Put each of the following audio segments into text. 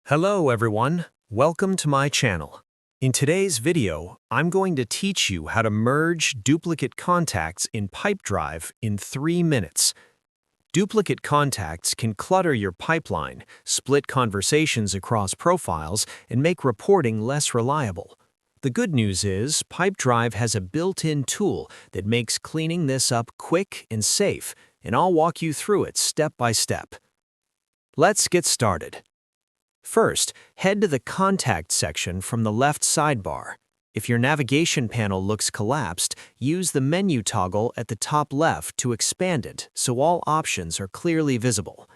Hello everyone, welcome to my channel. In today's video, I'm going to teach you how to merge duplicate contacts in Pipedrive in 3 minutes. Duplicate contacts can clutter your pipeline, split conversations across profiles, and make reporting less reliable. The good news is Pipedrive has a built-in tool that makes cleaning this up quick and safe, and I'll walk you through it step by step. Let's get started. First, head to the Contact section from the left sidebar. If your navigation panel looks collapsed, use the menu toggle at the top left to expand it so all options are clearly visible.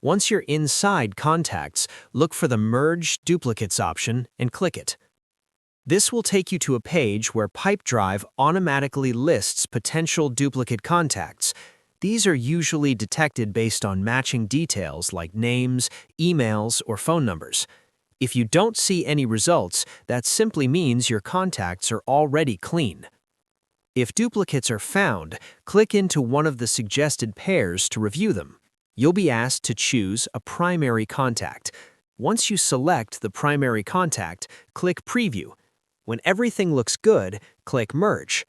Once you're inside Contacts, look for the Merge Duplicates option and click it. This will take you to a page where Pipedrive automatically lists potential duplicate contacts. These are usually detected based on matching details like names, emails, or phone numbers. If you don't see any results, that simply means your contacts are already clean. If duplicates are found, click into one of the suggested pairs to review them. You'll be asked to choose a primary contact. Once you select the primary contact, click Preview. When everything looks good, click Merge.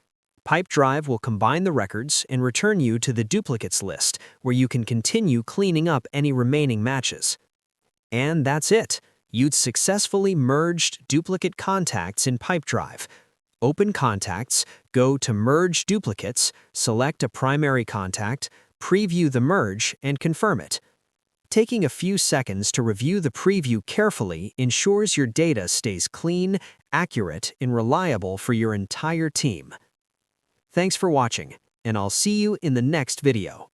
Pipedrive will combine the records and return you to the duplicates list, where you can continue cleaning up any remaining matches. And that's it. You'd successfully merged duplicate contacts in Pipedrive. Open Contacts, go to Merge Duplicates, select a primary contact, preview the merge, and confirm it. Taking a few seconds to review the preview carefully ensures your data stays clean, accurate, and reliable for your entire team. Thanks for watching, and I'll see you in the next video.